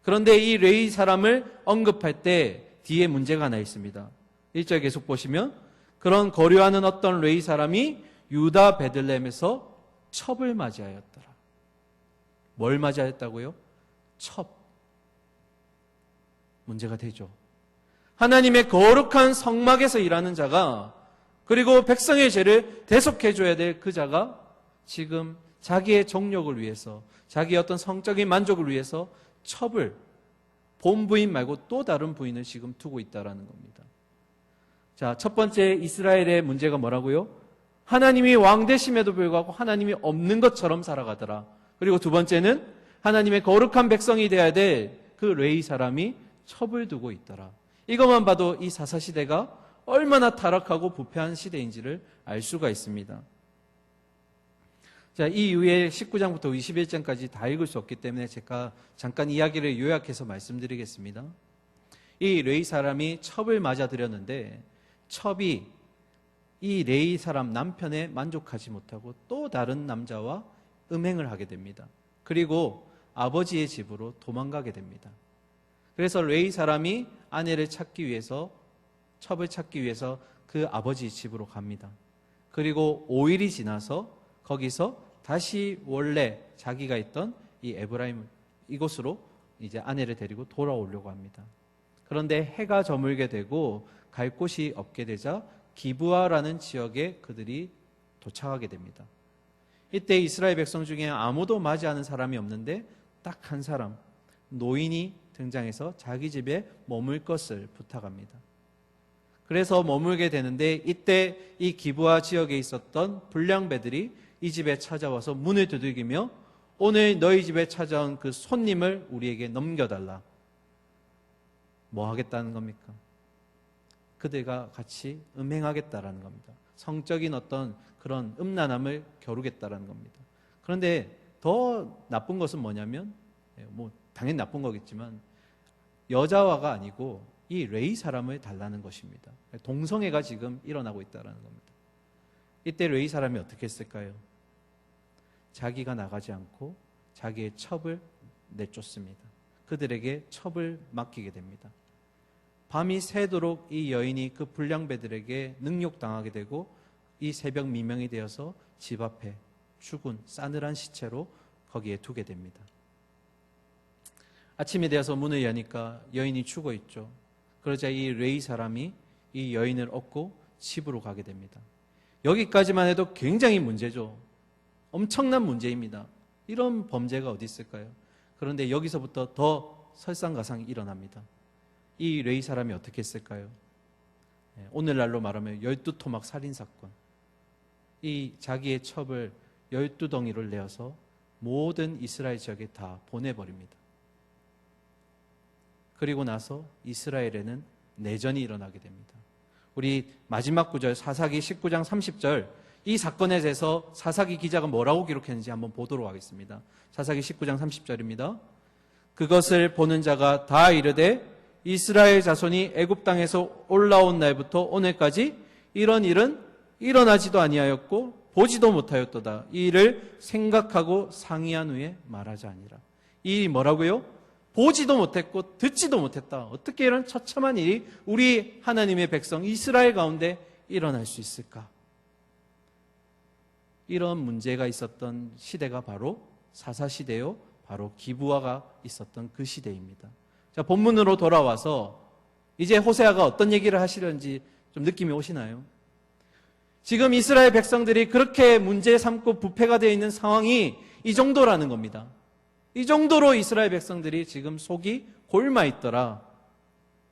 그런데 이 레위 사람을 언급할 때 뒤에 문제가 하나 있습니다. 1절 계속 보시면 그런 거류하는 어떤 레위 사람이 유다 베들레헴에서 첩을 맞이하였더라. 뭘 맞이하였다고요? 첩. 문제가 되죠. 하나님의 거룩한 성막에서 일하는 자가, 그리고 백성의 죄를 대속해줘야 될 그 자가 지금 자기의 정욕을 위해서, 자기의 어떤 성적인 만족을 위해서 첩을, 본 부인 말고 또 다른 부인을 지금 두고 있다는 겁니다. 자, 첫 번째 이스라엘의 문제가 뭐라고요? 하나님이 왕 되심에도 불구하고 하나님이 없는 것처럼 살아가더라. 그리고 두 번째는 하나님의 거룩한 백성이 되어야 될 그 레위 사람이 첩을 두고 있더라. 이것만 봐도 이 사사시대가 얼마나 타락하고 부패한 시대인지를 알 수가 있습니다. 자, 이 이후에 19장부터 21장까지 다 읽을 수 없기 때문에 제가 잠깐 이야기를 요약해서 말씀드리겠습니다. 이 레위 사람이 첩을 맞아들였는데 첩이 이 레위 사람 남편에 만족하지 못하고 또 다른 남자와 음행을 하게 됩니다. 그리고 아버지의 집으로 도망가게 됩니다. 그래서 레위 사람이 아내를 찾기 위해서, 첩을 찾기 위해서 그 아버지 집으로 갑니다. 그리고 5일이 지나서 거기서 다시 원래 자기가 있던 이 에브라임 이곳으로 이제 아내를 데리고 돌아오려고 합니다. 그런데 해가 저물게 되고 갈 곳이 없게 되자 기브아라는 지역에 그들이 도착하게 됩니다. 이때 이스라엘 백성 중에 아무도 맞이하는 사람이 없는데 딱 한 사람, 노인이 등장해서 자기 집에 머물 것을 부탁합니다. 그래서 머물게 되는데 이때 이 기브아 지역에 있었던 불량배들이 이 집에 찾아와서 문을 두들기며 오늘 너희 집에 찾아온 그 손님을 우리에게 넘겨달라. 뭐 하겠다는 겁니까? 그들과 같이 음행하겠다라는 겁니다. 성적인 어떤 그런 음란함을 겨루겠다라는 겁니다. 그런데 더 나쁜 것은 뭐냐면, 당연히 나쁜 거겠지만 여자와가 아니고 이 레위 사람을 달라는 것입니다. 동성애가 지금 일어나고 있다는 겁니다. 이때 레위 사람이 어떻게 했을까요? 자기가 나가지 않고 자기의 첩을 내쫓습니다. 그들에게 첩을 맡기게 됩니다. 밤이 새도록 이 여인이 그 불량배들에게 능욕당하게 되고 이 새벽 미명이 되어서 집 앞에 죽은 싸늘한 시체로 거기에 두게 됩니다. 아침이 되어서 문을 여니까 여인이 죽어 있죠. 그러자 이 레위 사람이 이 여인을 업고 집으로 가게 됩니다. 여기까지만 해도 굉장히 문제죠. 엄청난 문제입니다. 이런 범죄가 어디 있을까요? 그런데 여기서부터 더 설상가상이 일어납니다. 이 레위 사람이 어떻게 했을까요? 오늘날로 말하면 12토막 살인사건. 이 자기의 첩을 12덩이를 내어서 모든 이스라엘 지역에 다 보내버립니다. 그리고 나서 이스라엘에는 내전이 일어나게 됩니다. 우리 마지막 구절 사사기 19장 30절 이 사건에 대해서 사사기 기자가 뭐라고 기록했는지 한번 보도록 하겠습니다. 사사기 19장 30절입니다. 그것을 보는 자가 다 이르되 이스라엘 자손이 애굽 땅에서 올라온 날부터 오늘까지 이런 일은 일어나지도 아니하였고 보지도 못하였도다. 이 일을 생각하고 상의한 후에 말하자 아니라. 이 일이 뭐라고요? 보지도 못했고 듣지도 못했다. 어떻게 이런 처참한 일이 우리 하나님의 백성 이스라엘 가운데 일어날 수 있을까? 이런 문제가 있었던 시대가 바로 사사시대요. 바로 기브아가 있었던 그 시대입니다. 자, 본문으로 돌아와서 이제 호세아가 어떤 얘기를 하시는지 좀 느낌이 오시나요? 지금 이스라엘 백성들이 그렇게 문제 삼고 부패가 되어 있는 상황이 이 정도라는 겁니다. 이 정도로 이스라엘 백성들이 지금 속이 골마 있더라.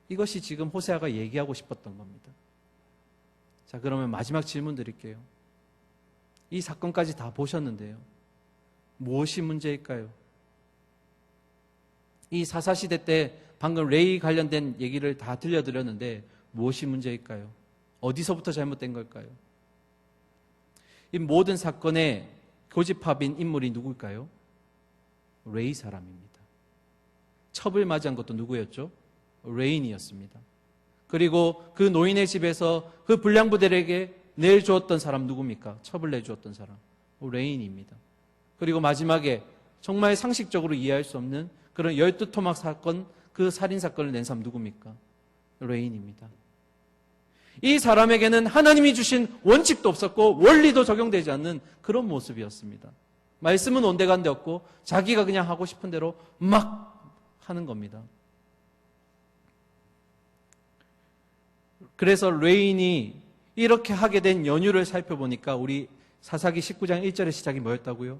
이것이 지금 호세아가 얘기하고 싶었던 겁니다. 자, 그러면 마지막 질문 드릴게요. 이 사건까지 다 보셨는데요. 무엇이 문제일까요? 이 사사시대 때 방금 레위 관련된 얘기를 다 들려드렸는데 무엇이 문제일까요? 어디서부터 잘못된 걸까요? 이 모든 사건의 교집합인 인물이 누굴까요? 레위 사람입니다. 첩을 맞이한 것도 누구였죠? 레인이었습니다. 그리고 그 노인의 집에서 그 불량부들에게 내주었던 사람 누굽니까? 첩을 내주었던 사람 레인입니다. 그리고 마지막에 정말 상식적으로 이해할 수 없는 그런 12토막 사건, 그 살인사건을 낸 사람 누굽니까? 레인입니다. 이 사람에게는 하나님이 주신 원칙도 없었고 원리도 적용되지 않는 그런 모습이었습니다. 말씀은 온데간데 없고 자기가 그냥 하고 싶은 대로 막 하는 겁니다. 그래서 레인이 이렇게 하게 된 연유를 살펴보니까 우리 사사기 19장 1절의 시작이 뭐였다고요?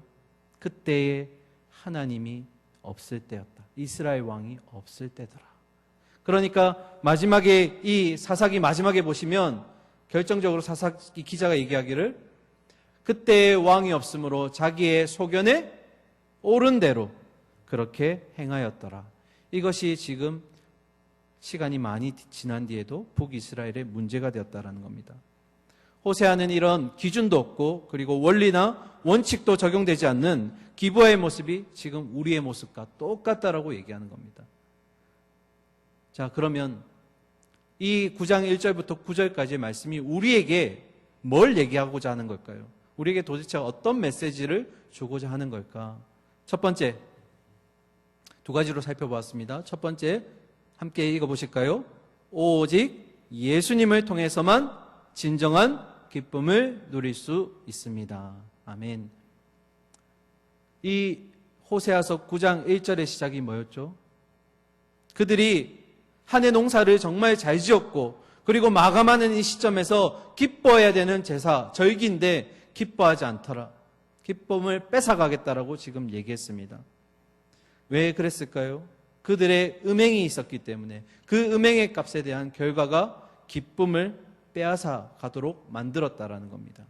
그때에 하나님이 없을 때였다. 이스라엘 왕이 없을 때더라. 그러니까 마지막에 이 사사기 마지막에 보시면 결정적으로 사사기 기자가 얘기하기를 그때의 왕이 없으므로 자기의 소견에 옳은 대로 그렇게 행하였더라. 이것이 지금 시간이 많이 지난 뒤에도 북이스라엘의 문제가 되었다는 겁니다. 호세아는 이런 기준도 없고 그리고 원리나 원칙도 적용되지 않는 기브아의 모습이 지금 우리의 모습과 똑같다라고 얘기하는 겁니다. 자, 그러면 이 9장 1절부터 9절까지의 말씀이 우리에게 뭘 얘기하고자 하는 걸까요? 우리에게 도대체 어떤 메시지를 주고자 하는 걸까? 첫 번째, 두 가지로 살펴보았습니다. 첫 번째, 함께 읽어보실까요? 오직 예수님을 통해서만 진정한 기쁨을 누릴 수 있습니다. 아멘. 이 호세아서 9장 1절의 시작이 뭐였죠? 그들이 한 해 농사를 정말 잘 지었고 그리고 마감하는 이 시점에서 기뻐해야 되는 제사, 절기인데 기뻐하지 않더라. 기쁨을 뺏어가겠다라고 지금 얘기했습니다. 왜 그랬을까요? 그들의 음행이 있었기 때문에 그 음행의 값에 대한 결과가 기쁨을 빼앗아 가도록 만들었다라는 겁니다.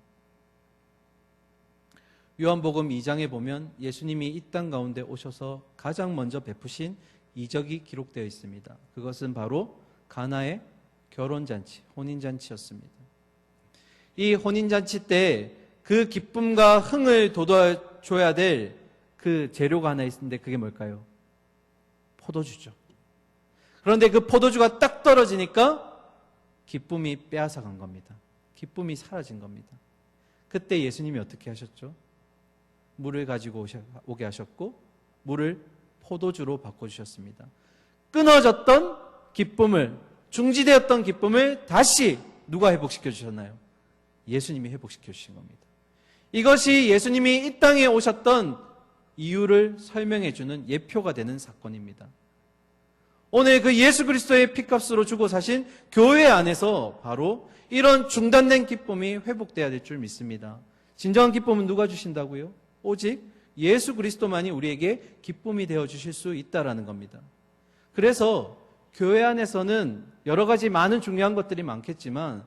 요한복음 2장에 보면 예수님이 이 땅 가운데 오셔서 가장 먼저 베푸신 이적이 기록되어 있습니다. 그것은 바로 가나의 결혼잔치, 혼인잔치였습니다. 이 혼인잔치 때 그 기쁨과 흥을 돋워줘야 될 그 재료가 하나 있는데 그게 뭘까요? 포도주죠. 그런데 그 포도주가 딱 떨어지니까 기쁨이 빼앗아 간 겁니다. 기쁨이 사라진 겁니다. 그때 예수님이 어떻게 하셨죠? 물을 가지고 오게 하셨고 물을 포도주로 바꿔주셨습니다. 끊어졌던 기쁨을, 중지되었던 기쁨을 다시 누가 회복시켜 주셨나요? 예수님이 회복시켜 주신 겁니다. 이것이 예수님이 이 땅에 오셨던 이유를 설명해 주는 예표가 되는 사건입니다. 오늘 그 예수 그리스도의 피값으로 주고 사신 교회 안에서 바로 이런 중단된 기쁨이 회복돼야 될 줄 믿습니다. 진정한 기쁨은 누가 주신다고요? 오직 예수 그리스도만이 우리에게 기쁨이 되어 주실 수 있다라는 겁니다. 그래서 교회 안에서는 여러 가지 많은 중요한 것들이 많겠지만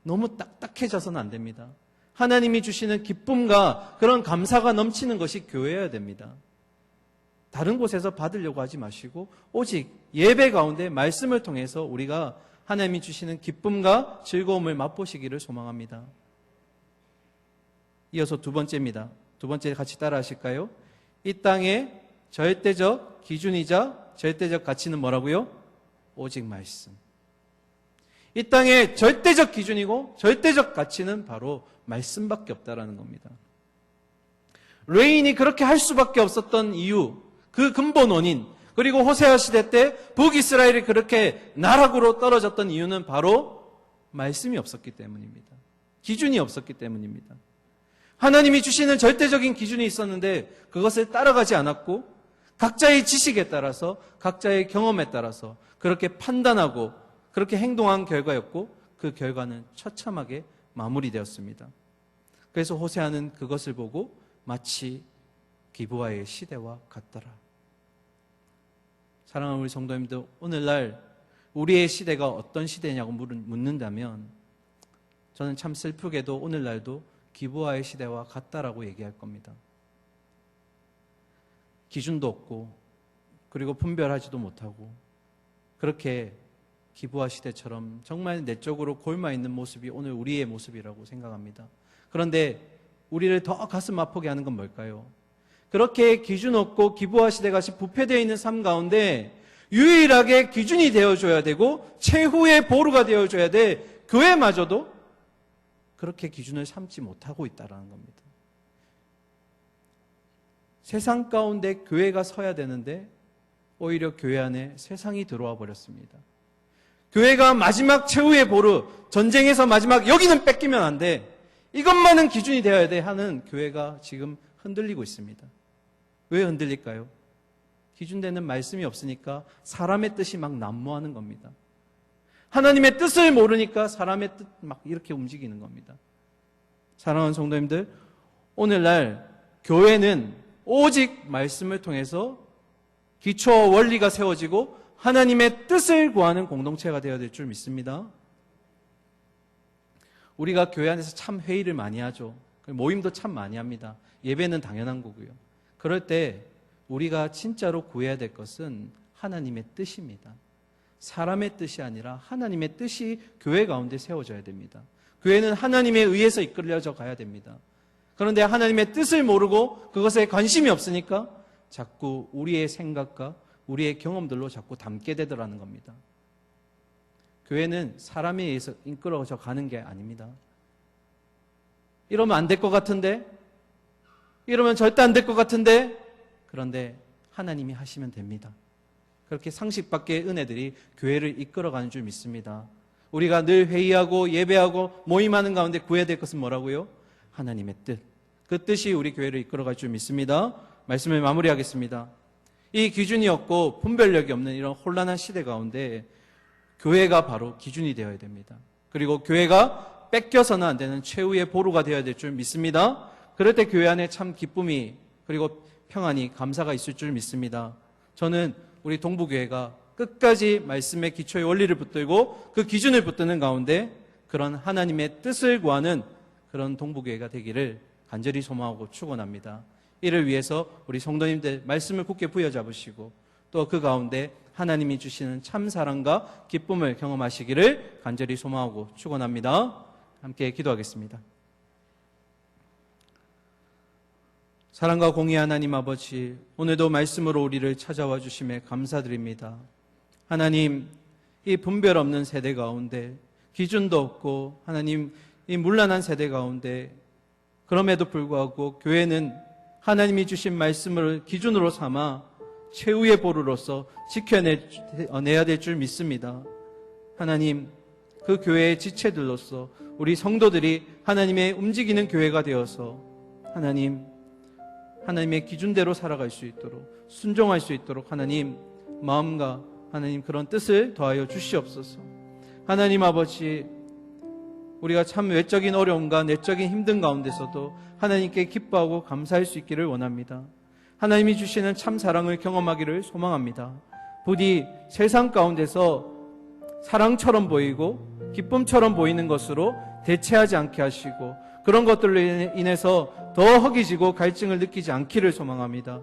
너무 딱딱해져서는 안 됩니다. 하나님이 주시는 기쁨과 그런 감사가 넘치는 것이 교회여야 됩니다. 다른 곳에서 받으려고 하지 마시고 오직 예배 가운데 말씀을 통해서 우리가 하나님이 주시는 기쁨과 즐거움을 맛보시기를 소망합니다. 이어서 두 번째입니다. 두 번째 같이 따라 하실까요? 이 땅의 절대적 기준이자 절대적 가치는 뭐라고요? 오직 말씀. 이 땅의 절대적 기준이고 절대적 가치는 바로 말씀밖에 없다라는 겁니다. 레인이 그렇게 할 수밖에 없었던 이유, 그 근본 원인, 그리고 호세아 시대 때 북이스라엘이 그렇게 나락으로 떨어졌던 이유는 바로 말씀이 없었기 때문입니다. 기준이 없었기 때문입니다. 하나님이 주시는 절대적인 기준이 있었는데 그것을 따라가지 않았고 각자의 지식에 따라서 각자의 경험에 따라서 그렇게 판단하고 그렇게 행동한 결과였고 그 결과는 처참하게 마무리되었습니다. 그래서 호세아는 그것을 보고 마치 기브아의 시대와 같더라. 사랑하는 우리 성도님들, 오늘날 우리의 시대가 어떤 시대냐고 묻는다면 저는 참 슬프게도 오늘날도 기브아의 시대와 같다라고 얘기할 겁니다. 기준도 없고 그리고 분별하지도 못하고 그렇게 기브아 시대처럼 정말 내적으로 골마 있는 모습이 오늘 우리의 모습이라고 생각합니다. 그런데 우리를 더 가슴 아프게 하는 건 뭘까요? 그렇게 기준 없고 기브아 시대같이 부패되어 있는 삶 가운데 유일하게 기준이 되어줘야 되고 최후의 보루가 되어줘야 될 교회마저도 그렇게 기준을 삼지 못하고 있다는 겁니다. 세상 가운데 교회가 서야 되는데 오히려 교회 안에 세상이 들어와 버렸습니다. 교회가 마지막 최후의 보루, 전쟁에서 마지막 여기는 뺏기면 안 돼, 이것만은 기준이 되어야 돼 하는 교회가 지금 흔들리고 있습니다. 왜 흔들릴까요? 기준되는 말씀이 없으니까 사람의 뜻이 막 난무하는 겁니다. 하나님의 뜻을 모르니까 사람의 뜻 막 이렇게 움직이는 겁니다. 사랑하는 성도님들, 오늘날 교회는 오직 말씀을 통해서 기초와 원리가 세워지고 하나님의 뜻을 구하는 공동체가 되어야 될 줄 믿습니다. 우리가 교회 안에서 참 회의를 많이 하죠. 모임도 참 많이 합니다. 예배는 당연한 거고요. 그럴 때 우리가 진짜로 구해야 될 것은 하나님의 뜻입니다. 사람의 뜻이 아니라 하나님의 뜻이 교회 가운데 세워져야 됩니다. 교회는 하나님에 의해서 이끌려져 가야 됩니다. 그런데 하나님의 뜻을 모르고 그것에 관심이 없으니까 자꾸 우리의 생각과 우리의 경험들로 자꾸 담게 되더라는 겁니다. 교회는 사람에 의해서 이끌어져 가는 게 아닙니다. 이러면 안 될 것 같은데, 이러면 절대 안 될 것 같은데, 그런데 하나님이 하시면 됩니다. 그렇게 상식 밖의 은혜들이 교회를 이끌어가는 줄 믿습니다. 우리가 늘 회의하고 예배하고 모임하는 가운데 구해야 될 것은 뭐라고요? 하나님의 뜻. 그 뜻이 우리 교회를 이끌어갈 줄 믿습니다. 말씀을 마무리하겠습니다. 이 기준이 없고 분별력이 없는 이런 혼란한 시대 가운데 교회가 바로 기준이 되어야 됩니다. 그리고 교회가 뺏겨서는 안 되는 최후의 보루가 되어야 될 줄 믿습니다. 그럴 때 교회 안에 참 기쁨이 그리고 평안이 감사가 있을 줄 믿습니다. 저는 우리 동부교회가 끝까지 말씀의 기초의 원리를 붙들고 그 기준을 붙드는 가운데 그런 하나님의 뜻을 구하는 그런 동부교회가 되기를 간절히 소망하고 축원합니다. 이를 위해서 우리 성도님들 말씀을 굳게 부여잡으시고 또 그 가운데 하나님이 주시는 참 사랑과 기쁨을 경험하시기를 간절히 소망하고 축원합니다. 함께 기도하겠습니다. 사랑과 공의 하나님 아버지, 오늘도 말씀으로 우리를 찾아와 주심에 감사드립니다. 하나님, 이 분별 없는 세대 가운데 기준도 없고 하나님 이 문란한 세대 가운데 그럼에도 불구하고 교회는 하나님이 주신 말씀을 기준으로 삼아 최후의 보루로서 지켜내야 될 줄 믿습니다. 하나님, 그 교회의 지체들로서 우리 성도들이 하나님의 움직이는 교회가 되어서 하나님의 기준대로 살아갈 수 있도록 순종할 수 있도록 하나님 마음과 하나님 그런 뜻을 더하여 주시옵소서. 하나님 아버지, 우리가 참 외적인 어려움과 내적인 힘든 가운데서도 하나님께 기뻐하고 감사할 수 있기를 원합니다. 하나님이 주시는 참 사랑을 경험하기를 소망합니다. 부디 세상 가운데서 사랑처럼 보이고 기쁨처럼 보이는 것으로 대체하지 않게 하시고 그런 것들로 인해서 더 허기지고 갈증을 느끼지 않기를 소망합니다.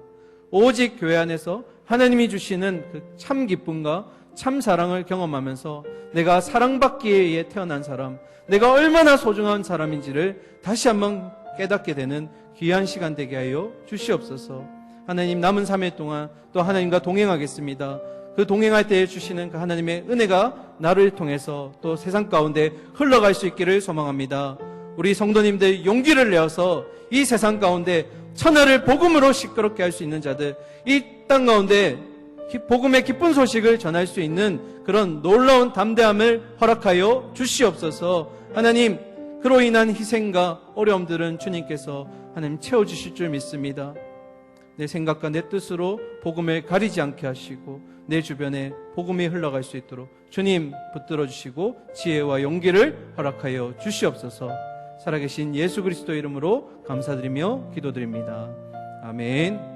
오직 교회 안에서 하나님이 주시는 그 참 기쁨과 참 사랑을 경험하면서 내가 사랑받기에 의해 태어난 사람, 내가 얼마나 소중한 사람인지를 다시 한번 깨닫게 되는 귀한 시간 되게 하여 주시옵소서. 하나님, 남은 3일 동안 또 하나님과 동행하겠습니다. 그 동행할 때에 주시는 그 하나님의 은혜가 나를 통해서 또 세상 가운데 흘러갈 수 있기를 소망합니다. 우리 성도님들 용기를 내어서 이 세상 가운데 천하를 복음으로 시끄럽게 할 수 있는 자들, 이 땅 가운데 복음의 기쁜 소식을 전할 수 있는 그런 놀라운 담대함을 허락하여 주시옵소서. 하나님, 그로 인한 희생과 어려움들은 주님께서 하나님 채워주실 줄 믿습니다. 내 생각과 내 뜻으로 복음을 가리지 않게 하시고 내 주변에 복음이 흘러갈 수 있도록 주님 붙들어 주시고 지혜와 용기를 허락하여 주시옵소서. 살아계신 예수 그리스도 이름으로 감사드리며 기도드립니다. 아멘.